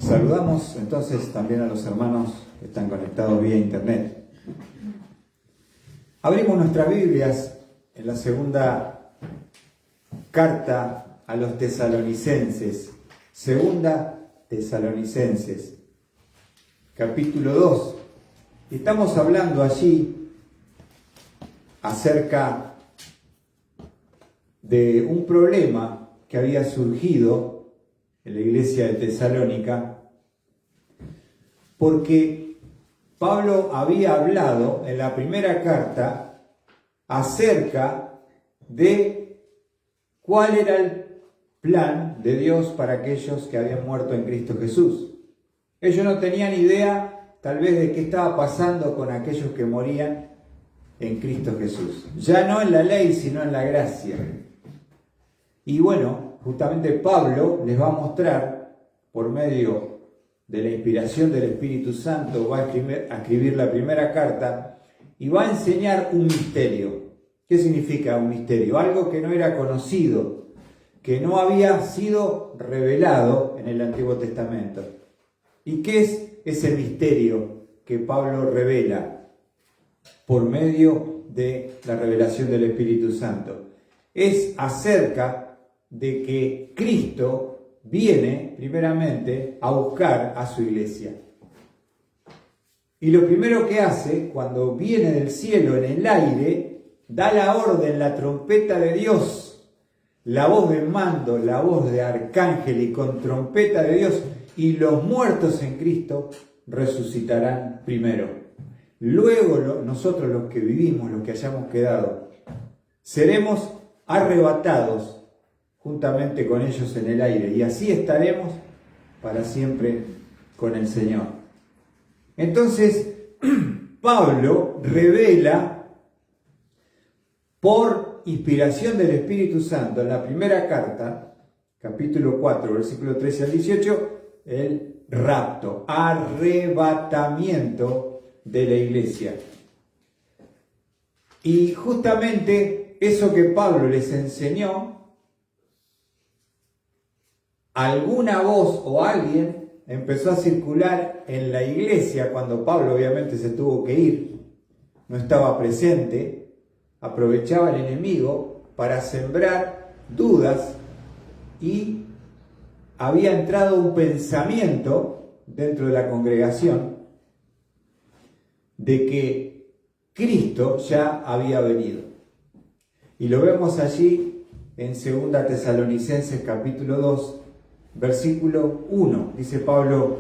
Saludamos entonces también a los hermanos que están conectados vía internet. Abrimos nuestras Biblias en la segunda carta a los tesalonicenses. Segunda Tesalonicenses, capítulo 2. Y estamos hablando allí acerca de un problema que había surgido en la iglesia de Tesalónica, porque Pablo había hablado en la primera carta acerca de cuál era el plan de Dios para aquellos que habían muerto en Cristo Jesús. Ellos no tenían idea, tal vez, de qué estaba pasando con aquellos que morían en Cristo Jesús. Ya no en la ley, sino en la gracia. Y bueno, justamente Pablo les va a mostrar, por medio de la inspiración del Espíritu Santo, va a escribir la primera carta y va a enseñar un misterio. ¿Qué significa un misterio? Algo que no era conocido, que no había sido revelado en el Antiguo Testamento. ¿Y qué es ese misterio que Pablo revela por medio de la revelación del Espíritu Santo? Es acerca de que Cristo viene primeramente a buscar a su iglesia. Y lo primero que hace cuando viene del cielo en el aire, da la orden, la trompeta de Dios, la voz de mando, la voz de arcángel y con trompeta de Dios, y los muertos en Cristo resucitarán primero. Luego nosotros, los que vivimos, los que hayamos quedado, seremos arrebatados juntamente con ellos en el aire, y así estaremos para siempre con el Señor. Entonces, Pablo revela por inspiración del Espíritu Santo en la primera carta, capítulo 4, versículo 13 al 18, el rapto, arrebatamiento de la iglesia. Y justamente eso que Pablo les enseñó, alguna voz o alguien empezó a circular en la iglesia cuando Pablo obviamente se tuvo que ir, no estaba presente, aprovechaba el enemigo para sembrar dudas y había entrado un pensamiento dentro de la congregación de que Cristo ya había venido. Y lo vemos allí en 2 Tesalonicenses capítulo 2, versículo 1, dice Pablo: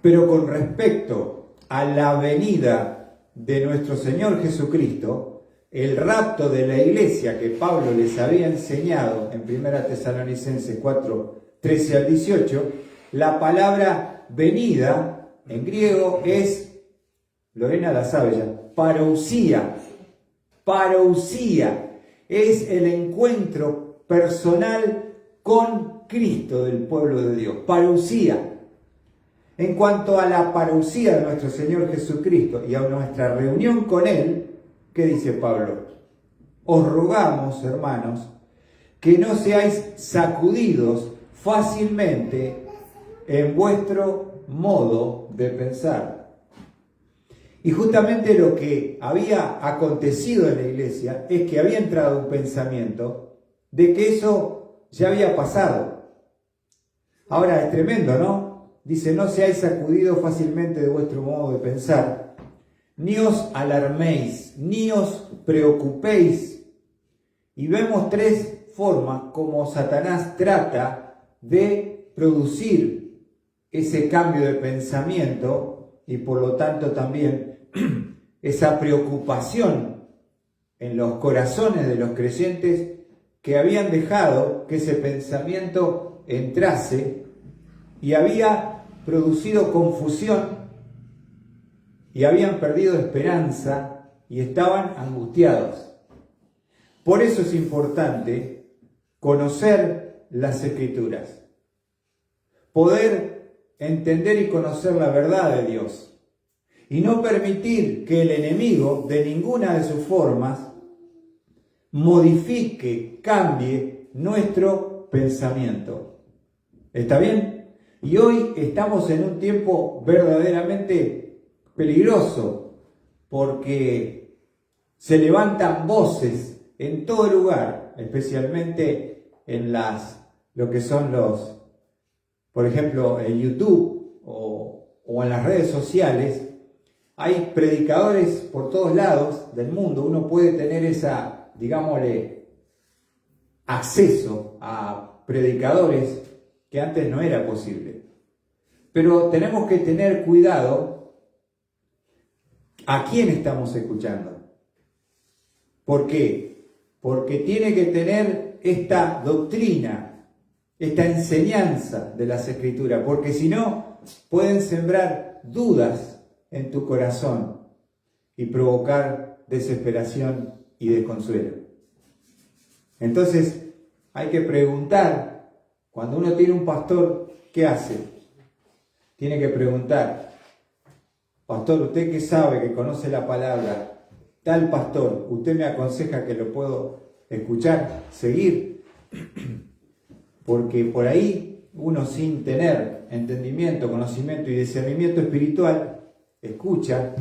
pero con respecto a la venida de nuestro Señor Jesucristo, el rapto de la iglesia que Pablo les había enseñado en 1 Tesalonicenses 4, 13 al 18, la palabra venida en griego es, Lorena la sabe ya, parousia. Parousia es el encuentro personal con Cristo del pueblo de Dios. Parousia. En cuanto a la parousia de nuestro Señor Jesucristo y a nuestra reunión con Él, ¿qué dice Pablo? Os rogamos, hermanos, que no seáis sacudidos fácilmente en vuestro modo de pensar. Y justamente lo que había acontecido en la iglesia es que había entrado un pensamiento de que eso ya había pasado. Ahora es tremendo, ¿no? Dice: no seáis sacudidos fácilmente de vuestro modo de pensar, ni os alarméis, ni os preocupéis. Y vemos tres formas como Satanás trata de producir ese cambio de pensamiento y por lo tanto también esa preocupación en los corazones de los creyentes que habían dejado que ese pensamiento entrase y había producido confusión y habían perdido esperanza y estaban angustiados. Por eso es importante conocer las Escrituras, poder entender y conocer la verdad de Dios y no permitir que el enemigo de ninguna de sus formas modifique, cambie nuestro pensamiento. ¿Está bien? Y hoy estamos en un tiempo verdaderamente peligroso, porque se levantan voces en todo lugar, especialmente en lo que son por ejemplo, en YouTube o en las redes sociales. Hay predicadores por todos lados del mundo. Uno puede tener digámosle, acceso a predicadores que antes no era posible. Pero tenemos que tener cuidado a quién estamos escuchando. ¿Por qué? Porque tiene que tener esta doctrina, esta enseñanza de las Escrituras, porque si no, pueden sembrar dudas en tu corazón y provocar desesperación y desconsuelo. Entonces, hay que preguntar, cuando uno tiene un pastor, ¿qué hace? Tiene que preguntar: pastor, usted que sabe, que conoce la palabra, tal pastor, ¿usted me aconseja que lo puedo escuchar, seguir? Porque por ahí uno, sin tener entendimiento, conocimiento y discernimiento espiritual, escucha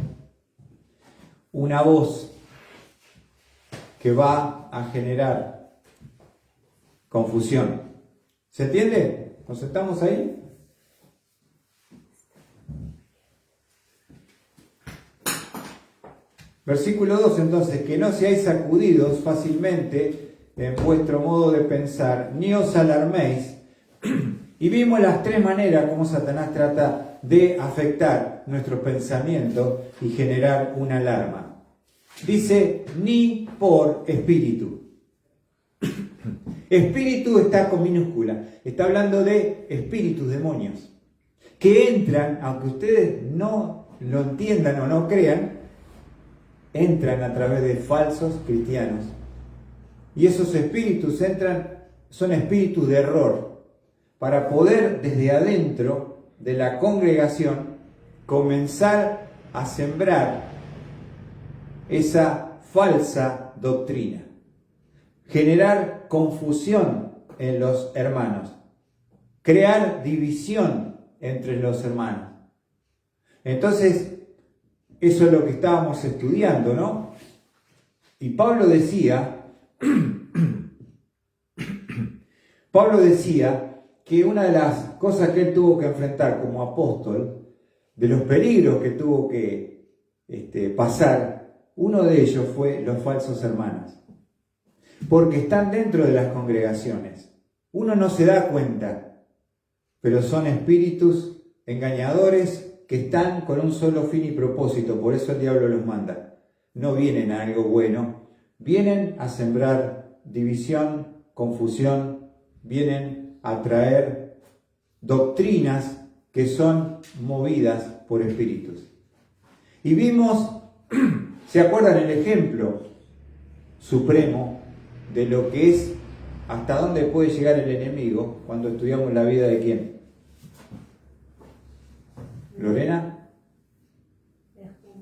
una voz que va a generar confusión. ¿Se entiende? ¿Nos sentamos ahí? Versículo 2, entonces: que no seáis sacudidos fácilmente en vuestro modo de pensar, ni os alarméis. Y vimos las tres maneras como Satanás trata de afectar nuestro pensamiento y generar una alarma. Dice: ni por espíritu. Espíritu está con minúscula. Está hablando de espíritus, demonios, que entran, aunque ustedes no lo entiendan o no crean, entran a través de falsos cristianos. Y esos espíritus son espíritus de error, para poder desde adentro de la congregación comenzar a sembrar esa falsa doctrina, generar confusión en los hermanos, crear división entre los hermanos. Entonces, eso es lo que estábamos estudiando, ¿no? Y Pablo decía que una de las cosas que él tuvo que enfrentar como apóstol, de los peligros que tuvo que pasar, uno de ellos fue los falsos hermanos. Porque están dentro de las congregaciones. Uno no se da cuenta, pero son espíritus engañadores que están con un solo fin y propósito. Por eso el diablo los manda. No vienen a algo bueno, vienen a sembrar división, confusión, vienen a traer doctrinas que son movidas por espíritus. Y vimos, ¿se acuerdan el ejemplo supremo de lo que es, hasta dónde puede llegar el enemigo cuando estudiamos la vida de quién? ¿Lorena?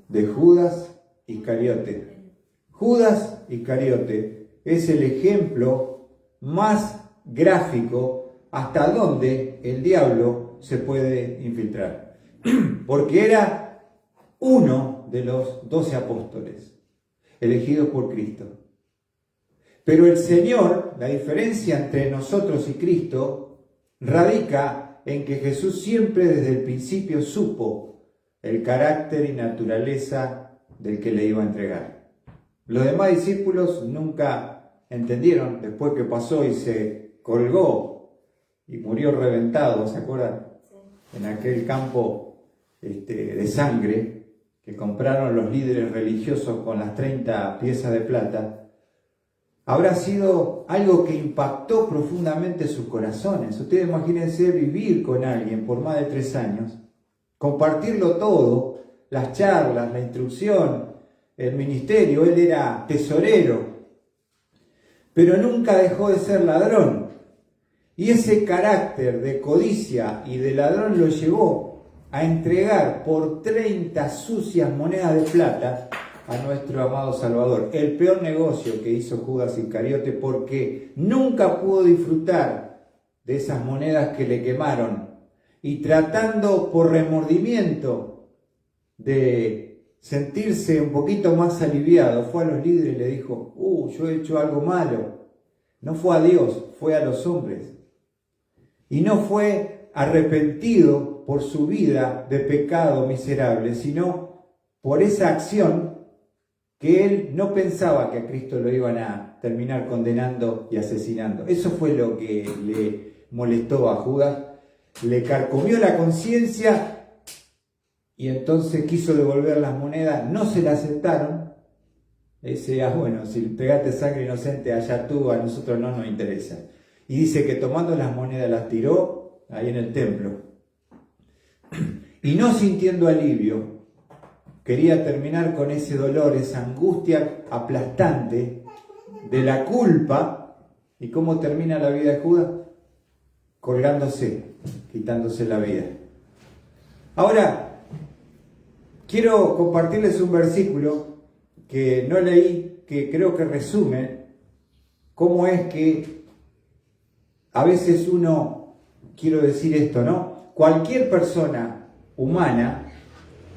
De Judas Iscariote. Judas Iscariote es el ejemplo más gráfico hasta dónde el diablo se puede infiltrar. Porque era uno de los 12 apóstoles elegidos por Cristo. Pero el Señor, la diferencia entre nosotros y Cristo, radica en que Jesús siempre desde el principio supo el carácter y naturaleza del que le iba a entregar. Los demás discípulos nunca entendieron, después que pasó y se colgó y murió reventado, ¿se acuerdan? En aquel campo de sangre que compraron los líderes religiosos con las 30 piezas de plata. Habrá sido algo que impactó profundamente sus corazones. Ustedes imagínense vivir con alguien por más de 3 años, compartirlo todo, las charlas, la instrucción, el ministerio. Él era tesorero, pero nunca dejó de ser ladrón. Y ese carácter de codicia y de ladrón lo llevó a entregar por 30 sucias monedas de plata a nuestro amado Salvador. El peor negocio que hizo Judas Iscariote, porque nunca pudo disfrutar de esas monedas que le quemaron y tratando por remordimiento de sentirse un poquito más aliviado, fue a los líderes y le dijo, yo he hecho algo malo. No fue a Dios, fue a los hombres. Y no fue arrepentido por su vida de pecado miserable, sino por esa acción que él no pensaba que a Cristo lo iban a terminar condenando y asesinando. Eso fue lo que le molestó a Judas, le carcomió la conciencia y entonces quiso devolver las monedas, no se las aceptaron. Dice, bueno, si pegaste sangre inocente, allá tú, a nosotros no nos interesa. Y dice que tomando las monedas las tiró ahí en el templo. Y no sintiendo alivio, quería terminar con ese dolor, esa angustia aplastante de la culpa. ¿Y cómo termina la vida de Judas? Colgándose, quitándose la vida. Ahora, quiero compartirles un versículo que no leí, que creo que resume cómo es que a veces uno, quiero decir esto, ¿no? Cualquier persona humana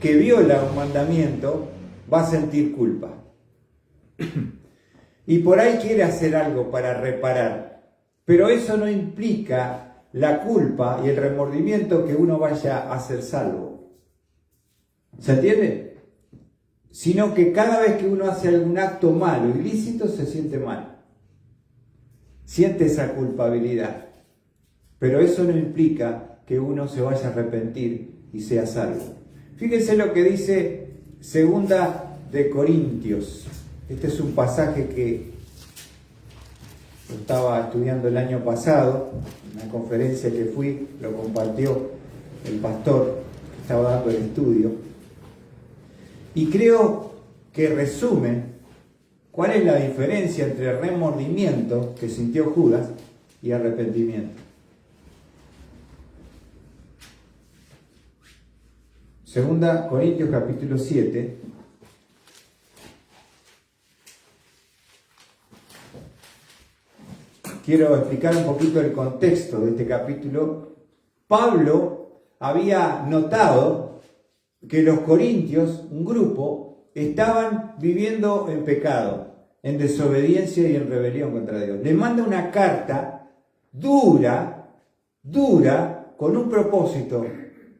que viola un mandamiento va a sentir culpa. Y por ahí quiere hacer algo para reparar. Pero eso no implica la culpa y el remordimiento que uno vaya a ser salvo. ¿Se entiende? Sino que cada vez que uno hace algún acto malo, ilícito, se siente mal. Siente esa culpabilidad. Pero eso no implica que uno se vaya a arrepentir y sea salvo. Fíjense lo que dice 2 de Corintios. Este es un pasaje que lo estaba estudiando el año pasado, en una conferencia que fui, lo compartió el pastor que estaba dando el estudio. Y creo que resume cuál es la diferencia entre remordimiento que sintió Judas y arrepentimiento. 2 Corintios capítulo 7. Quiero explicar un poquito el contexto de este capítulo. Pablo había notado que los corintios, un grupo, estaban viviendo en pecado, en desobediencia y en rebelión contra Dios. Le manda una carta dura, con un propósito: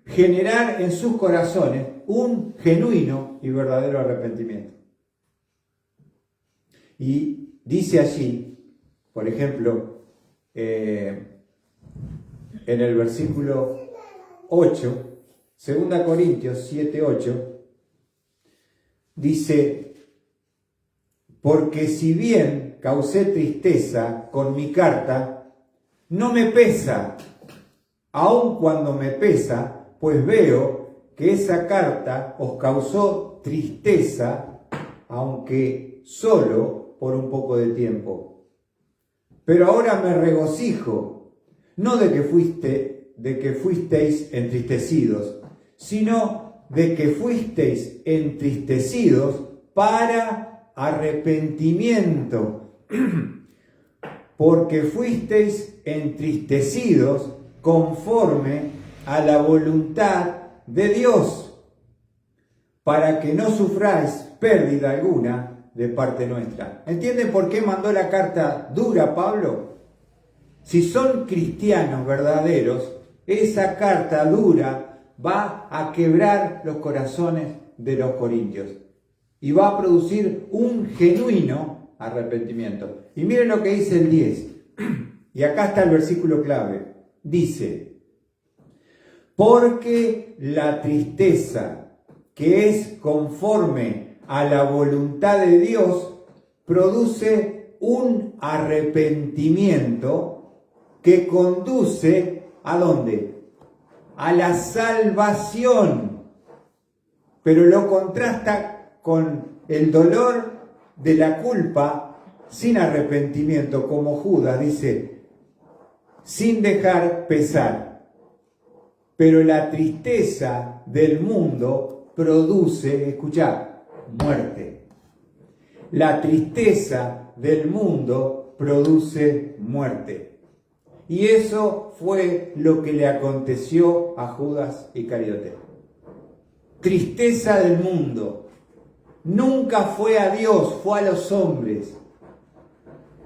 generar en sus corazones un genuino y verdadero arrepentimiento. Y dice allí, por ejemplo, en el versículo 8, 2 Corintios 7, 8, dice, porque si bien causé tristeza con mi carta, no me pesa, aun cuando me pesa, pues veo que esa carta os causó tristeza, aunque solo por un poco de tiempo. Pero ahora me regocijo, no de que fuisteis entristecidos, sino de que fuisteis entristecidos para arrepentimiento, porque fuisteis entristecidos conforme a la voluntad de Dios, para que no sufráis pérdida alguna de parte nuestra. ¿Entienden por qué mandó la carta dura Pablo? Si son cristianos verdaderos, esa carta dura va a quebrar los corazones de los corintios y va a producir un genuino arrepentimiento. Y miren lo que dice el 10. Y acá está el versículo clave. Dice, porque la tristeza que es conforme a la voluntad de Dios produce un arrepentimiento que conduce ¿a dónde? A la salvación, pero lo contrasta con el dolor de la culpa sin arrepentimiento, como Judas dice, sin dejar pesar. Pero la tristeza del mundo produce, escuchad, muerte. La tristeza del mundo produce muerte. Y eso fue lo que le aconteció a Judas Iscariote. Tristeza del mundo. Nunca fue a Dios, fue a los hombres.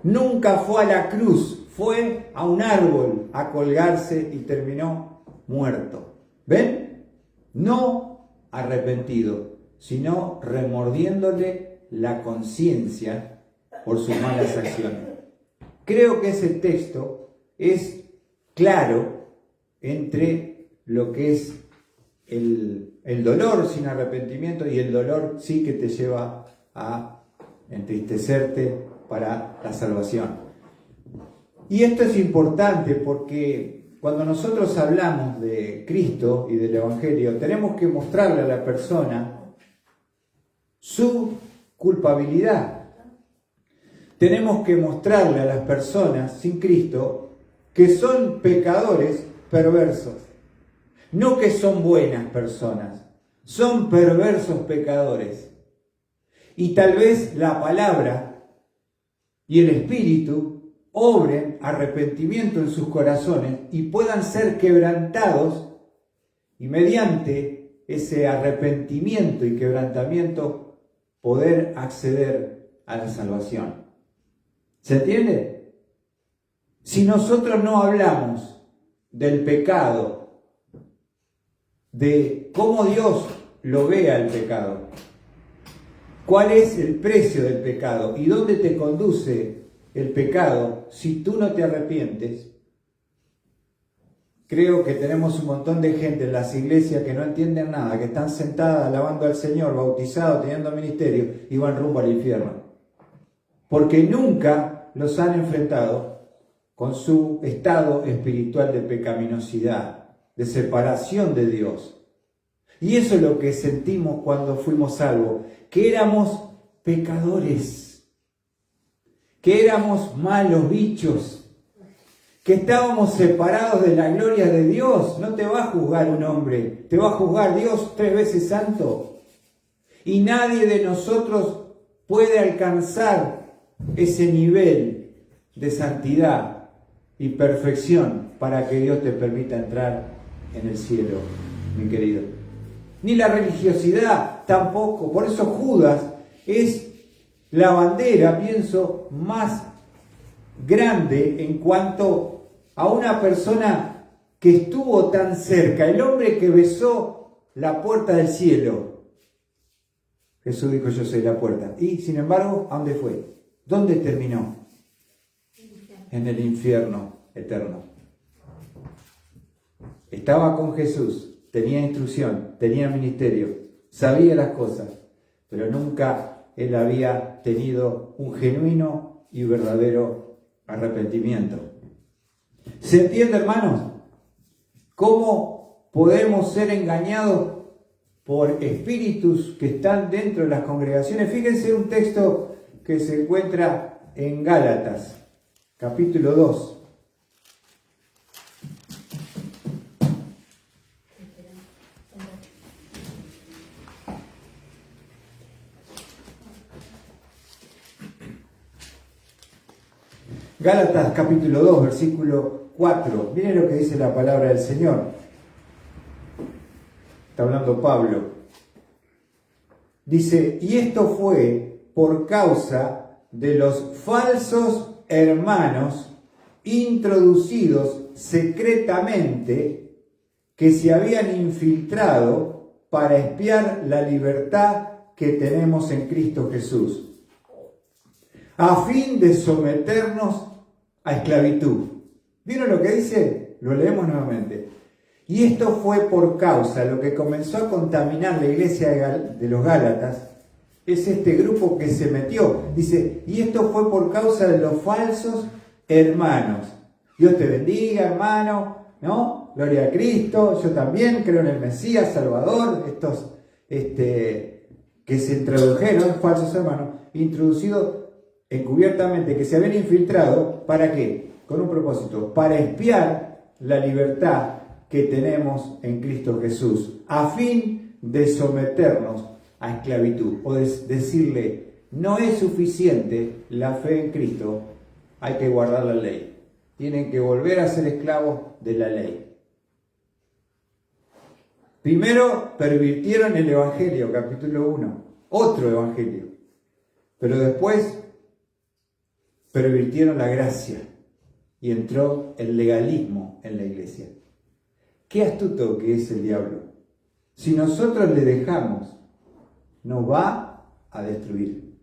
Nunca fue a la cruz, fue a un árbol a colgarse y terminó muerto. ¿Ven? No arrepentido, sino remordiéndole la conciencia por sus malas acciones. Creo que ese texto es claro entre lo que es el dolor sin arrepentimiento y el dolor sí que te lleva a entristecerte para la salvación. Y esto es importante porque cuando nosotros hablamos de Cristo y del Evangelio, tenemos que mostrarle a la persona su culpabilidad. Tenemos que mostrarle a las personas sin Cristo que son pecadores perversos. No que son buenas personas, son perversos pecadores. Y tal vez la palabra y el Espíritu obren arrepentimiento en sus corazones y puedan ser quebrantados y mediante ese arrepentimiento y quebrantamiento poder acceder a la salvación. ¿Se entiende? Si nosotros no hablamos del pecado, de cómo Dios lo ve al pecado, cuál es el precio del pecado y dónde te conduce el pecado si tú no te arrepientes, creo que tenemos un montón de gente en las iglesias que no entienden nada, que están sentadas alabando al Señor, bautizados, teniendo ministerio y van rumbo al infierno. Porque nunca los han enfrentado con su estado espiritual de pecaminosidad, de separación de Dios. Y eso es lo que sentimos cuando fuimos salvos, que éramos pecadores, que éramos malos bichos, que estábamos separados de la gloria de Dios. No te va a juzgar un hombre, te va a juzgar Dios 3 veces santo. Y nadie de nosotros puede alcanzar ese nivel de santidad y perfección para que Dios te permita entrar en el cielo, mi querido. Ni la religiosidad tampoco. Por eso Judas es la bandera, pienso, más grande en cuanto a una persona que estuvo tan cerca, el hombre que besó la puerta del cielo. Jesús dijo: yo soy la puerta. Y sin embargo, ¿a dónde fue? ¿Dónde terminó? En el infierno eterno. Estaba con Jesús. Tenía instrucción, tenía ministerio, sabía las cosas, pero nunca él había tenido un genuino y verdadero arrepentimiento. ¿Se entiende, hermanos? ¿Cómo podemos ser engañados por espíritus que están dentro de las congregaciones? Fíjense un texto que se encuentra en Gálatas, capítulo 2. Gálatas capítulo 2, versículo 4. Miren lo que dice la palabra del Señor. Está hablando Pablo. Dice: y esto fue por causa de los falsos hermanos introducidos secretamente que se habían infiltrado para espiar la libertad que tenemos en Cristo Jesús, a fin de someternos a esclavitud. ¿Vieron lo que dice? Lo leemos nuevamente. Y esto fue por causa, lo que comenzó a contaminar la iglesia de los Gálatas, es este grupo que se metió. Dice: y esto fue por causa de los falsos hermanos. Dios te bendiga, hermano, ¿no? Gloria a Cristo, yo también creo en el Mesías, Salvador. Estos que se introdujeron, falsos hermanos, introducidos encubiertamente, que se habían infiltrado, ¿para qué? Con un propósito: para espiar la libertad que tenemos en Cristo Jesús, a fin de someternos a esclavitud. O decirle: no es suficiente la fe en Cristo, hay que guardar la ley. tienen que volver a ser esclavos de la ley. Primero pervirtieron el Evangelio, capítulo 1, otro Evangelio. Pero después pervirtieron la gracia y entró el legalismo en la iglesia. Qué astuto que es el diablo. Si nosotros le dejamos, nos va a destruir.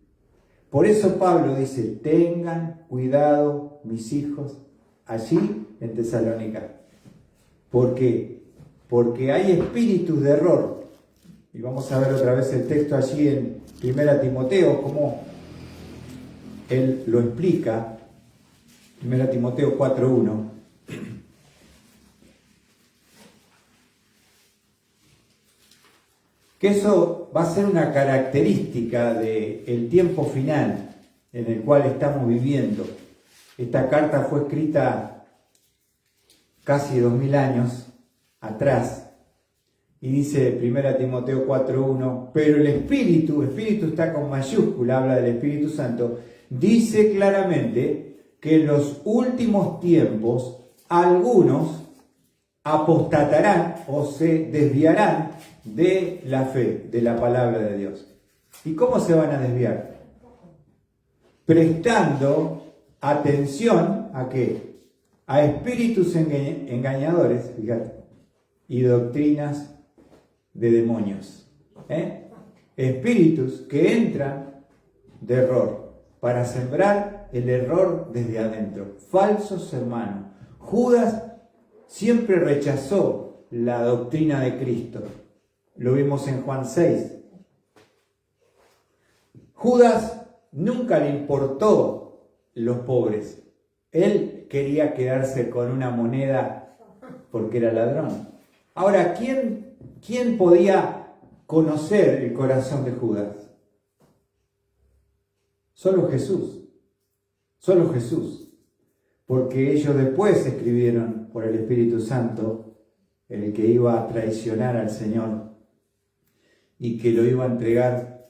Por eso Pablo dice, tengan cuidado mis hijos allí en Tesalónica. ¿Por qué? Porque hay espíritus de error. Y vamos a ver otra vez el texto allí en 1 Timoteo, como él lo explica. 1 Timoteo 4:1. Que eso va a ser una característica del tiempo final en el cual estamos viviendo. Esta carta fue escrita casi 2000 años atrás y dice 1 Timoteo 4:1, pero el Espíritu está con mayúscula, habla del Espíritu Santo, dice claramente que en los últimos tiempos algunos apostatarán o se desviarán de la fe, de la palabra de Dios. ¿Y cómo se van a desviar? Prestando atención ¿a qué? A espíritus engañadores, fíjate, y doctrinas de demonios. Espíritus que entran de error para sembrar el error desde adentro. Falsos hermanos. Judas siempre rechazó la doctrina de Cristo. Lo vimos en Juan 6. Judas nunca le importó los pobres. Él quería quedarse con una moneda porque era ladrón. Ahora, ¿quién podía conocer el corazón de Judas? Solo Jesús. Solo Jesús. Porque ellos después escribieron por el Espíritu Santo el que iba a traicionar al Señor y que lo iba a entregar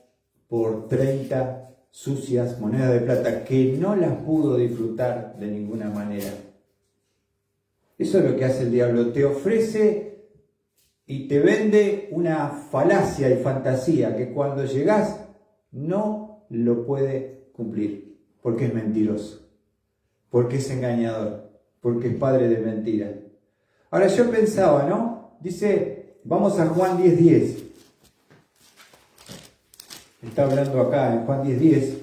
por 30 sucias monedas de plata que no las pudo disfrutar de ninguna manera. Eso es lo que hace el diablo, te ofrece y te vende una falacia y fantasía que cuando llegás no lo puede cumplir, porque es mentiroso, porque es engañador, porque es padre de mentira. Ahora yo pensaba, ¿no? Dice, vamos a Juan 10:10. Está hablando acá en Juan 10:10.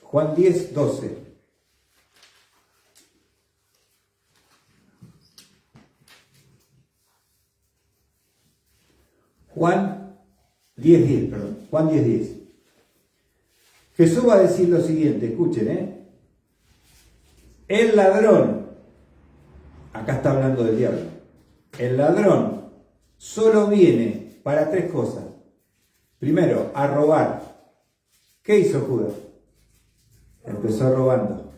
Juan 10:12. Juan 10:10, perdón. Juan 10:10. Jesús va a decir lo siguiente, escuchen, el ladrón, acá está hablando del diablo, el ladrón solo viene para 3 cosas. Primero, a robar. ¿Qué hizo Judas? Empezó robando.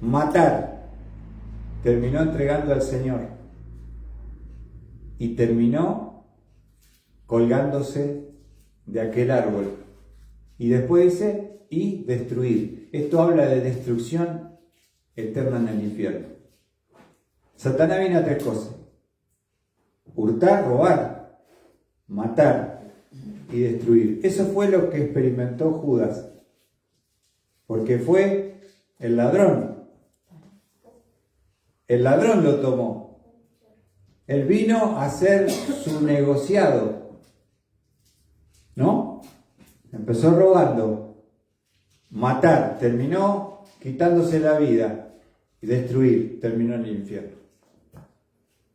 Matar. Terminó entregando al Señor. Y terminó colgándose de aquel árbol. Y después dice, y destruir. Esto habla de destrucción eterna en el infierno. Satanás viene a 3 cosas. Hurtar, robar, matar y destruir. Eso fue lo que experimentó Judas. Porque fue el ladrón. El ladrón lo tomó. Él vino a hacer su negociado. ¿No? Empezó robando. Matar. Terminó quitándose la vida. Y destruir. Terminó en el infierno.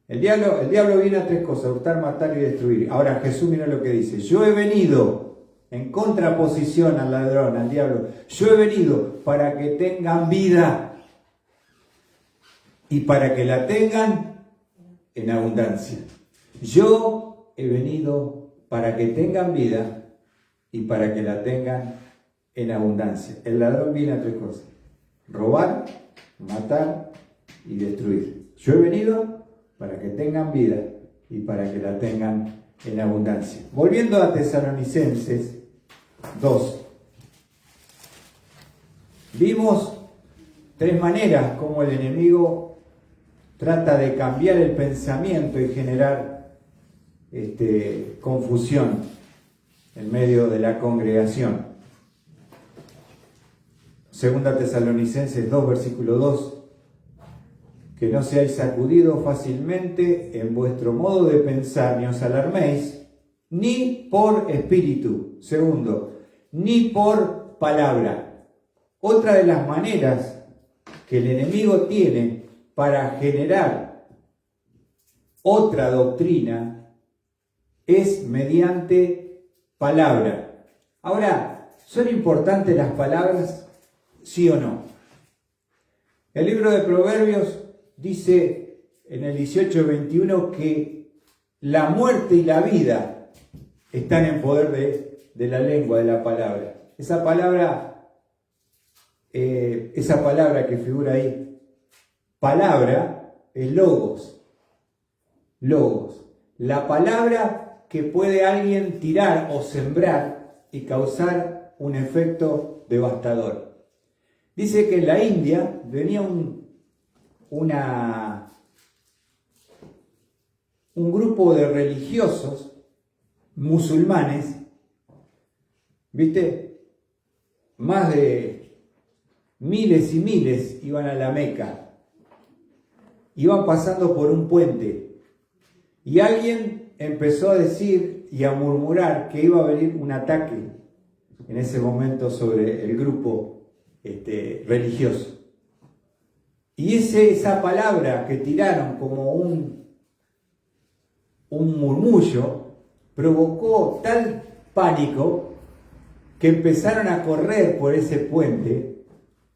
El diablo viene a 3 cosas. Hurtar, matar y destruir. Ahora Jesús mira lo que dice. Yo he venido en contraposición al ladrón, al diablo. Yo he venido para que tengan vida y para que la tengan en abundancia. Yo he venido para que tengan vida y para que la tengan en abundancia. El ladrón viene a 3 cosas: robar, matar y destruir. Yo he venido para que tengan vida y para que la tengan en abundancia. Volviendo a Tesalonicenses 2, vimos 3 maneras como el enemigo trata de cambiar el pensamiento y generar confusión en medio de la congregación. Segunda Tesalonicenses 2, versículo 2. Que no seáis sacudidos fácilmente en vuestro modo de pensar, ni os alarméis, ni por espíritu. Segundo, ni por palabra. Otra de las maneras que el enemigo tiene para generar otra doctrina es mediante palabra. Ahora, ¿son importantes las palabras? ¿Sí o no? El libro de Proverbios dice en el 18:21 que la muerte y la vida están en poder de la lengua, de la palabra. Esa palabra que figura ahí, palabra, es logos. Logos. La palabra que puede alguien tirar o sembrar y causar un efecto devastador. Dice que en la India venía un grupo de religiosos musulmanes, ¿viste? Más de miles y miles iban a la Meca, iban pasando por un puente y alguien empezó a decir y a murmurar que iba a venir un ataque en ese momento sobre el grupo religioso. Y esa palabra que tiraron como un murmullo provocó tal pánico que empezaron a correr por ese puente,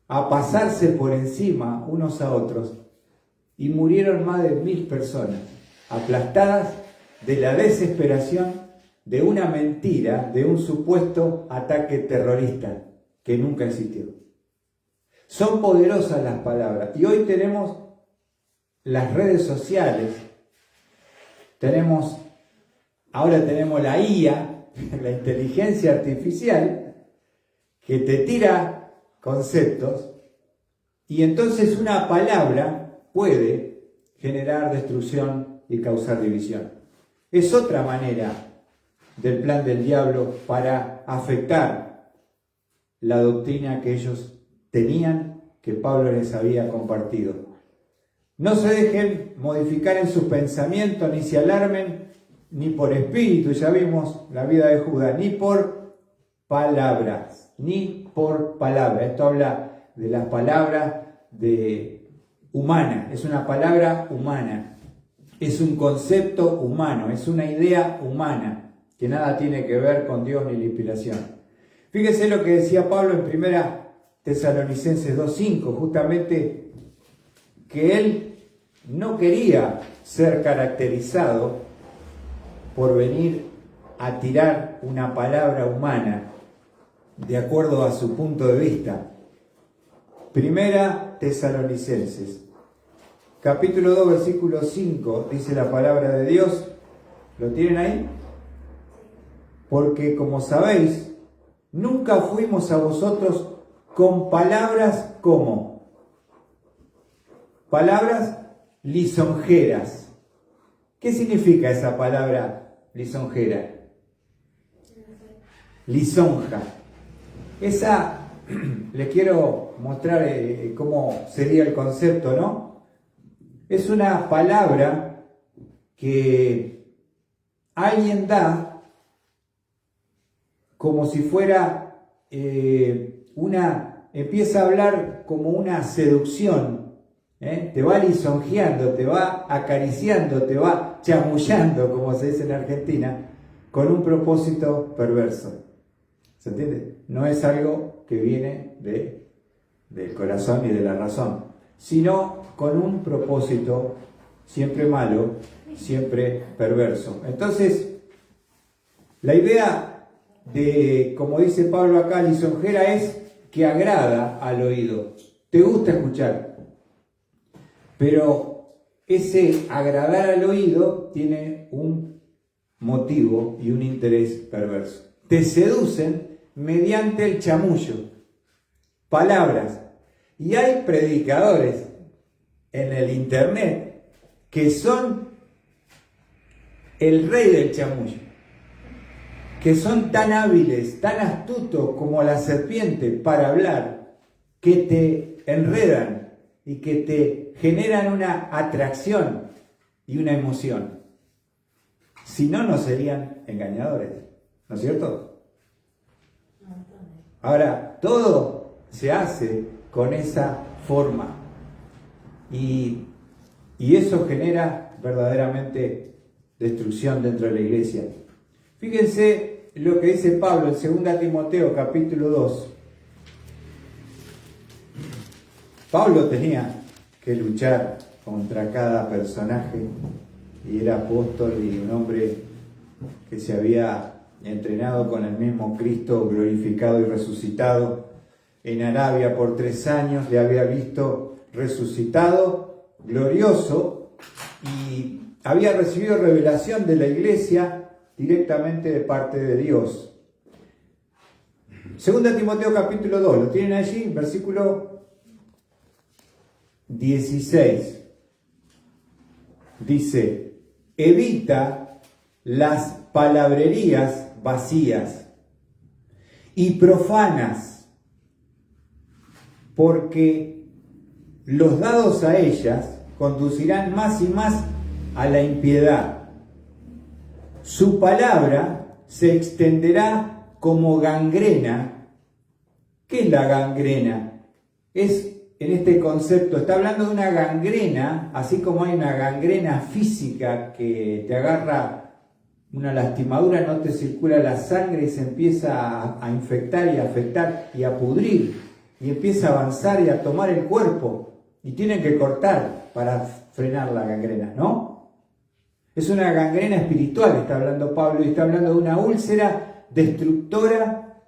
a pasarse por encima unos a otros, y murieron más de 1000 personas, aplastadas de la desesperación de una mentira, de un supuesto ataque terrorista que nunca existió. Son poderosas las palabras. Y hoy tenemos las redes sociales, ahora tenemos la IA, la inteligencia artificial, que te tira conceptos, y entonces una palabra puede generar destrucción y causar división. Es otra manera del plan del diablo para afectar la doctrina que ellos tenían, que Pablo les había compartido. No se dejen modificar en sus pensamientos, ni se alarmen, ni por espíritu, ya vimos la vida de Judas, ni por palabras, ni por palabra. Esto habla de las palabras humana, es una palabra humana, es un concepto humano, es una idea humana, que nada tiene que ver con Dios ni la inspiración. Fíjese lo que decía Pablo en 1 Tesalonicenses 2:5, justamente que él no quería ser caracterizado por venir a tirar una palabra humana de acuerdo a su punto de vista. 1 Tesalonicenses, capítulo 2, versículo 5, dice la palabra de Dios. ¿Lo tienen ahí? Porque como sabéis, nunca fuimos a vosotros con palabras como palabras lisonjeras. ¿Qué significa esa palabra lisonjera? Lisonja. Les quiero mostrar cómo sería el concepto, ¿no? Es una palabra que alguien da como si fuera empieza a hablar como una seducción, te va lisonjeando, te va acariciando, te va chamullando, como se dice en Argentina, con un propósito perverso. ¿Se entiende? No es algo que viene del corazón y de la razón, sino con un propósito siempre malo, siempre perverso. Entonces, la idea de, como dice Pablo acá, lisonjera es que agrada al oído, te gusta escuchar, pero ese agradar al oído tiene un motivo y un interés perverso. Te seducen mediante el chamullo, palabras. Y hay predicadores en el internet que son el rey del chamullo, que son tan hábiles, tan astutos como la serpiente para hablar, que te enredan y que te generan una atracción y una emoción. Si no, no serían engañadores, ¿no es cierto? Ahora, todo se hace con esa forma y eso genera verdaderamente destrucción dentro de la iglesia. Fíjense lo que dice Pablo en 2 Timoteo capítulo 2. Pablo tenía que luchar contra cada personaje y era apóstol y un hombre que se había entrenado con el mismo Cristo glorificado y resucitado en Arabia por 3 años, le había visto resucitado, glorioso, y había recibido revelación de la iglesia directamente de parte de Dios. 2 Timoteo capítulo 2, lo tienen allí, versículo 16. Dice: evita las palabrerías vacías y profanas, porque los dados a ellas conducirán más y más a la impiedad. Su palabra se extenderá como gangrena. ¿Qué es la gangrena? Es, en este concepto, está hablando de una gangrena, así como hay una gangrena física que te agarra una lastimadura, no te circula la sangre y se empieza a infectar y a afectar y a pudrir, y empieza a avanzar y a tomar el cuerpo, y tienen que cortar para frenar la gangrena, ¿no? Es una gangrena espiritual, está hablando Pablo, y está hablando de una úlcera destructora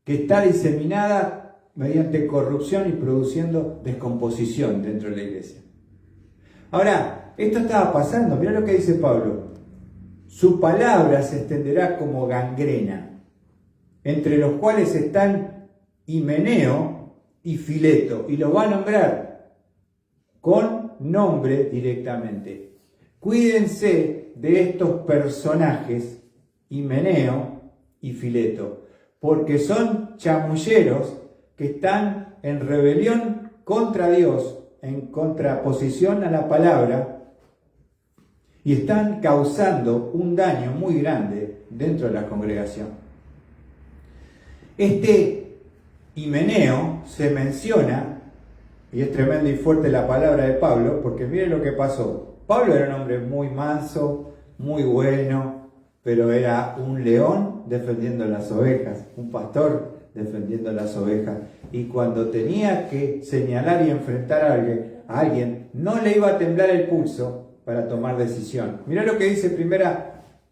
que está diseminada mediante corrupción y produciendo descomposición dentro de la iglesia. Ahora, esto estaba pasando, mirá lo que dice Pablo: su palabra se extenderá como gangrena, entre los cuales están Himeneo y Fileto, y los va a nombrar con nombre directamente. Cuídense de estos personajes, Himeneo y Fileto, porque son chamulleros que están en rebelión contra Dios, en contraposición a la palabra, y están causando un daño muy grande dentro de la congregación. Este Himeneo se menciona, y es tremenda y fuerte la palabra de Pablo, porque miren lo que pasó. Pablo era un hombre muy manso, muy bueno, pero era un león defendiendo las ovejas, un pastor defendiendo las ovejas. Y cuando tenía que señalar y enfrentar a alguien, no le iba a temblar el pulso para tomar decisión. Mirá lo que dice 1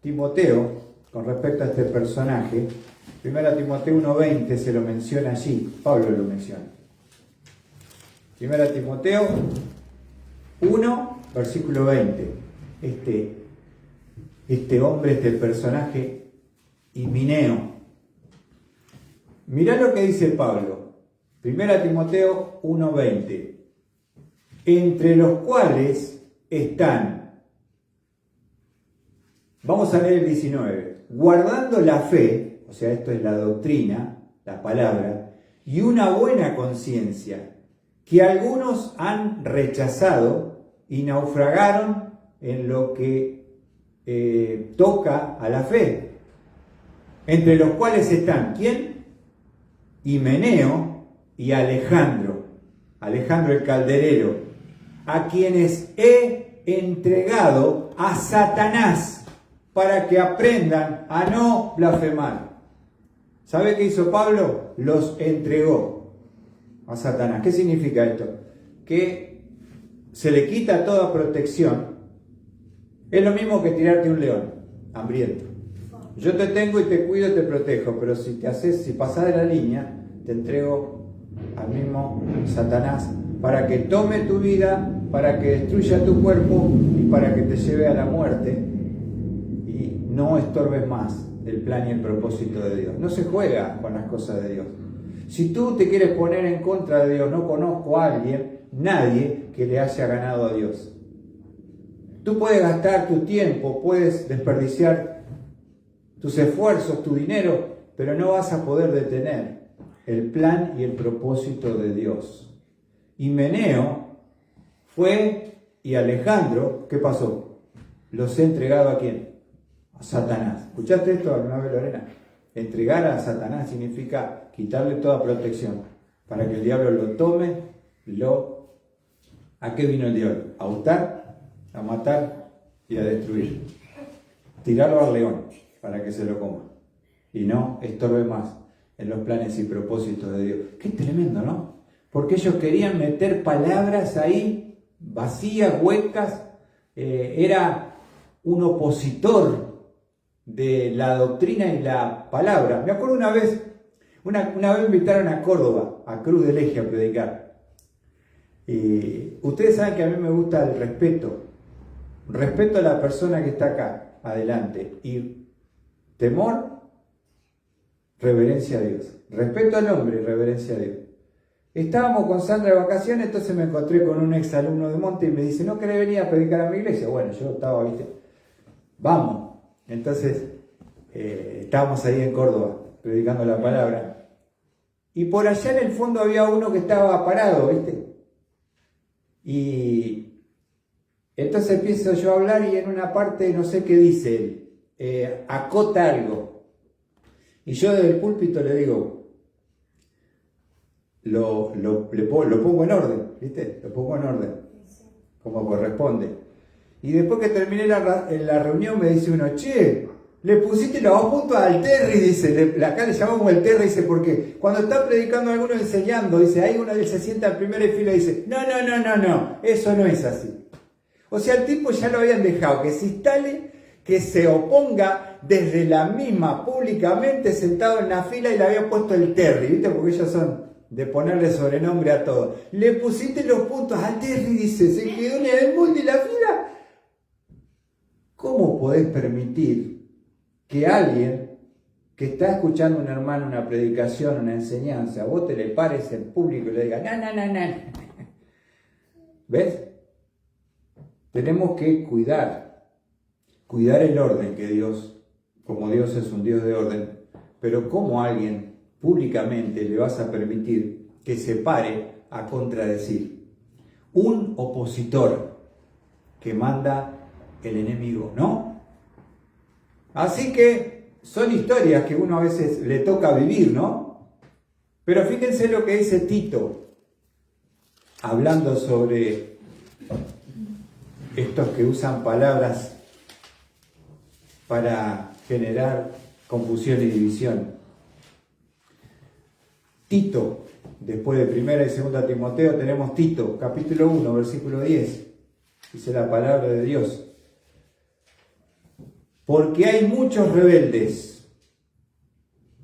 Timoteo con respecto a este personaje. 1 Timoteo 1:20 se lo menciona allí, Pablo lo menciona. 1 Timoteo 1, versículo 20. Este hombre, este personaje, Himeneo. Mirá lo que dice Pablo. 1 Timoteo 1:20. Entre los cuales están, vamos a leer el 19, guardando la fe, o sea, esto es la doctrina, la palabra, y una buena conciencia, que algunos han rechazado y naufragaron en lo que toca a la fe. Entre los cuales están, ¿quién? Himeneo y Alejandro el calderero, a quienes he entregado a Satanás para que aprendan a no blasfemar. ¿Sabe qué hizo Pablo? Los entregó a Satanás. ¿Qué significa esto? Que se le quita toda protección. Es lo mismo que tirarte un león hambriento. Yo te tengo y te cuido y te protejo, pero si pasás de la línea, te entrego al mismo Satanás para que tome tu vida, para que destruya tu cuerpo y para que te lleve a la muerte. Y no estorbes más el plan y el propósito de Dios. No se juega con las cosas de Dios. Si tú te quieres poner en contra de Dios, no conozco a alguien, nadie que le haya ganado a Dios. Tú puedes gastar tu tiempo, puedes desperdiciar tus esfuerzos, tu dinero, pero no vas a poder detener el plan y el propósito de Dios. Himeneo fue, y Alejandro, ¿qué pasó? Los he entregado ¿a quién? A Satanás. ¿Escuchaste esto alguna vez, Lorena? Entregar a Satanás significa quitarle toda protección, para que el diablo lo tome, ¿a qué vino el diablo? A hurtar, a matar y a destruir. Tirarlo al león, para que se lo coma. Y no estorbe más en los planes y propósitos de Dios. Qué tremendo, ¿no? Porque ellos querían meter palabras ahí, vacías, huecas. Era un opositor de la doctrina y la palabra. Me acuerdo una vez me invitaron a Córdoba, a Cruz del Eje, a predicar. Ustedes saben que a mí me gusta el respeto. Respeto a la persona que está acá, adelante. Y temor, reverencia a Dios. Respeto al hombre, reverencia a Dios. Estábamos con Sandra de vacaciones, entonces me encontré con un ex alumno de Monte y me dice, ¿no querés venir a predicar a mi iglesia? Bueno, yo estaba, vamos. Entonces, estábamos ahí en Córdoba, predicando la palabra. Y por allá en el fondo había uno que estaba parado, Y entonces empiezo yo a hablar y en una parte no sé qué dice él, acota algo. Y yo desde el púlpito le digo, lo pongo en orden, Lo pongo en orden, como corresponde. Y después que terminé la reunión me dice uno, che, le pusiste los 2 puntos al Terry, dice, acá le llamamos el Terry, dice, porque cuando está predicando alguno enseñando, dice, ahí uno se sienta en primera fila y dice, no, eso no es así. O sea, el tipo ya lo habían dejado, que se instale, que se oponga desde la misma, públicamente, sentado en la fila y le había puesto el Terry, porque ellos son de ponerle sobrenombre a todo. Le pusiste los puntos al Terry, dice, se quedó en el molde de la fila. ¿Cómo podés permitir que alguien que está escuchando a un hermano una predicación, una enseñanza, vos te le pares en público y le digas, no? ¿Ves? Tenemos que cuidar el orden que Dios, como Dios es un Dios de orden, pero ¿cómo a alguien públicamente le vas a permitir que se pare a contradecir? Un opositor que manda el enemigo, ¿no? Así que son historias que uno a veces le toca vivir, ¿no? Pero fíjense lo que dice Tito, hablando sobre estos que usan palabras para generar confusión y división. Tito, después de 1 y 2 Timoteo, tenemos Tito, capítulo 1, versículo 10. Dice la palabra de Dios. Porque hay muchos rebeldes,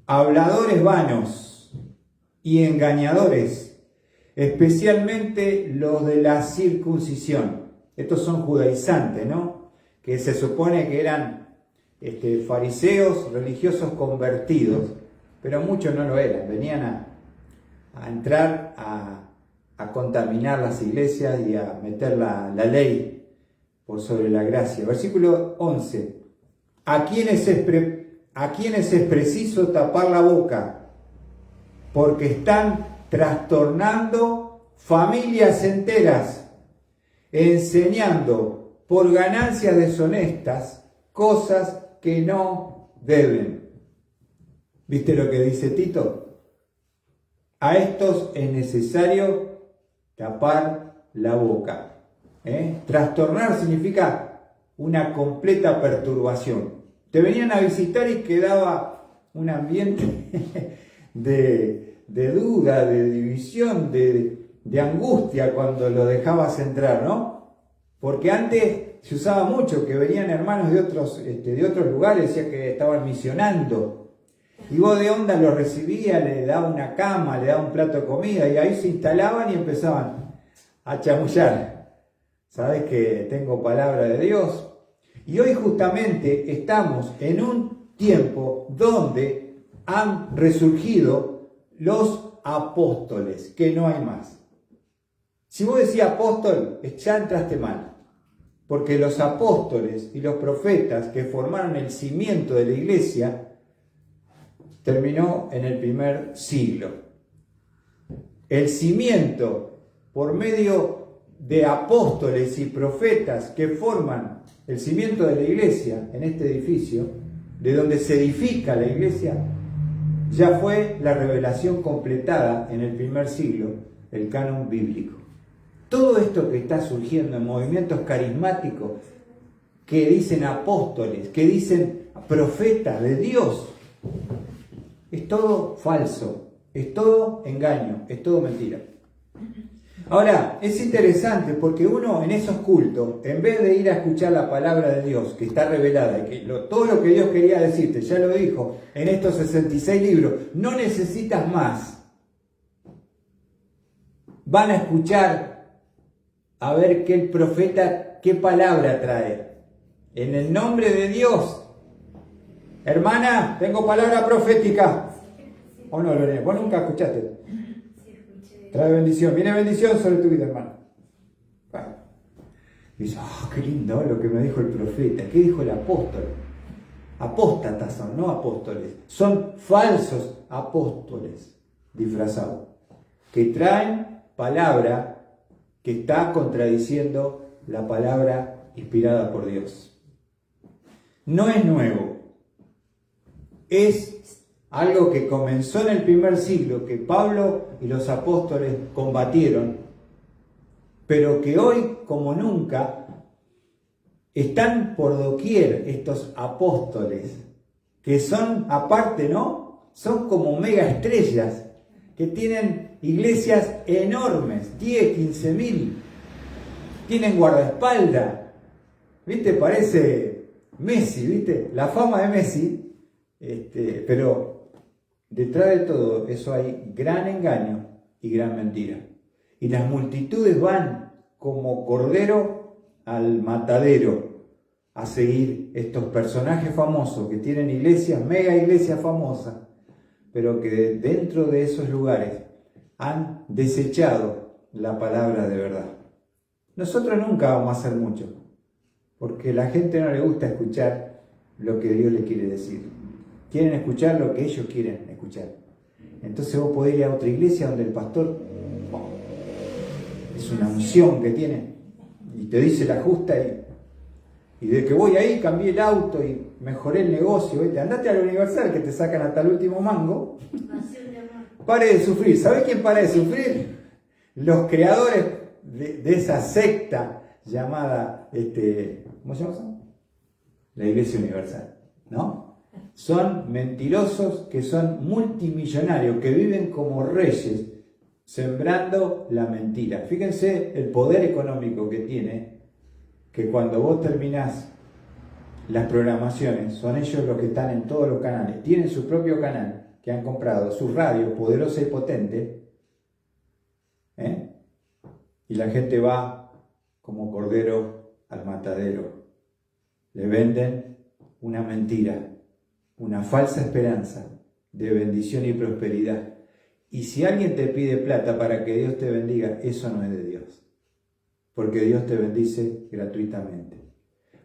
habladores vanos y engañadores, especialmente los de la circuncisión. Estos son judaizantes, ¿no? Que se supone que eran fariseos religiosos convertidos, pero muchos no lo eran. Venían a entrar a contaminar las iglesias y a meter la ley por sobre la gracia. Versículo 11. A quienes es preciso tapar la boca, porque están trastornando familias enteras, enseñando por ganancias deshonestas cosas que no deben. ¿Viste lo que dice Tito? A estos es necesario tapar la boca. Trastornar significa una completa perturbación. Te venían a visitar y quedaba un ambiente de duda, de división, de angustia cuando lo dejabas entrar, ¿no? Porque antes se usaba mucho que venían hermanos de otros lugares, decía que estaban misionando. Y vos de onda los recibías, le daba una cama, le daba un plato de comida y ahí se instalaban y empezaban a chamullar. ¿Sabés que tengo palabra de Dios? Y hoy justamente estamos en un tiempo donde han resurgido los apóstoles, que no hay más. Si vos decís apóstol, ya entraste mal, porque los apóstoles y los profetas que formaron el cimiento de la iglesia terminó en el primer siglo. El cimiento, por medio de apóstoles y profetas que forman el cimiento de la iglesia en este edificio, de donde se edifica la iglesia, ya fue la revelación completada en el primer siglo, el canon bíblico. Todo esto que está surgiendo en movimientos carismáticos, que dicen apóstoles, que dicen profetas de Dios, es todo falso, es todo engaño, es todo mentira. Ahora, es interesante porque uno en esos cultos, en vez de ir a escuchar la palabra de Dios, que está revelada, y que todo lo que Dios quería decirte, ya lo dijo en estos 66 libros, no necesitas más. Van a escuchar a ver qué el profeta, qué palabra trae. En el nombre de Dios. Hermana, tengo palabra profética. ¿O no, Lorena? Vos nunca escuchaste. Trae bendición. Viene bendición sobre tu vida, hermano. Bueno. Y dice, qué lindo lo que me dijo el profeta. ¿Qué dijo el apóstol? Apóstatas son, no apóstoles. Son falsos apóstoles disfrazados. Que traen palabra que está contradiciendo la palabra inspirada por Dios. No es nuevo. Es algo que comenzó en el primer siglo, que Pablo y los apóstoles combatieron, pero que hoy, como nunca, están por doquier estos apóstoles, que son, aparte, ¿no? Son como mega estrellas, que tienen iglesias enormes, 10, 15 mil, tienen guardaespaldas, ¿viste? Parece Messi, ¿viste? La fama de Messi. Pero detrás de todo eso hay gran engaño y gran mentira. Y las multitudes van como cordero al matadero a seguir estos personajes famosos que tienen iglesias, mega iglesias famosas, pero que dentro de esos lugares han desechado la palabra de verdad. Nosotros nunca vamos a hacer mucho, porque a la gente no le gusta escuchar lo que Dios le quiere decir. Quieren escuchar lo que ellos quieren escuchar. Entonces vos podés ir a otra iglesia donde el pastor es una unción que tiene y te dice la justa y de que voy ahí cambié el auto y mejoré el negocio. ¿Viste? Andate a la Universal que te sacan hasta el último mango. Pare de sufrir. ¿Sabés quién para de sufrir? Los creadores de esa secta llamada, ¿cómo se llama? La Iglesia Universal, ¿no? Son mentirosos que son multimillonarios, que viven como reyes, sembrando la mentira. Fíjense el poder económico que tiene, que cuando vos terminás las programaciones, son ellos los que están en todos los canales. Tienen su propio canal, que han comprado, su radio poderosa y potente, y la gente va como cordero al matadero. Le venden una mentira, una falsa esperanza de bendición y prosperidad. Y si alguien te pide plata para que Dios te bendiga, eso no es de Dios. Porque Dios te bendice gratuitamente.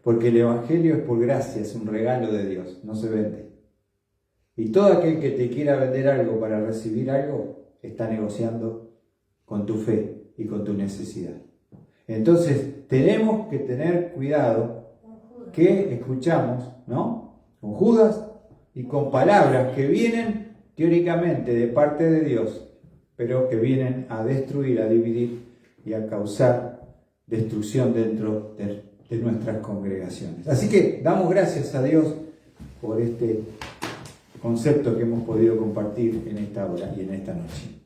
Porque el Evangelio es por gracia, es un regalo de Dios, no se vende. Y todo aquel que te quiera vender algo para recibir algo, está negociando con tu fe y con tu necesidad. Entonces, tenemos que tener cuidado que escuchamos, ¿no? Con Judas y con palabras que vienen teóricamente de parte de Dios, pero que vienen a destruir, a dividir y a causar destrucción dentro de nuestras congregaciones. Así que damos gracias a Dios por este concepto que hemos podido compartir en esta hora y en esta noche.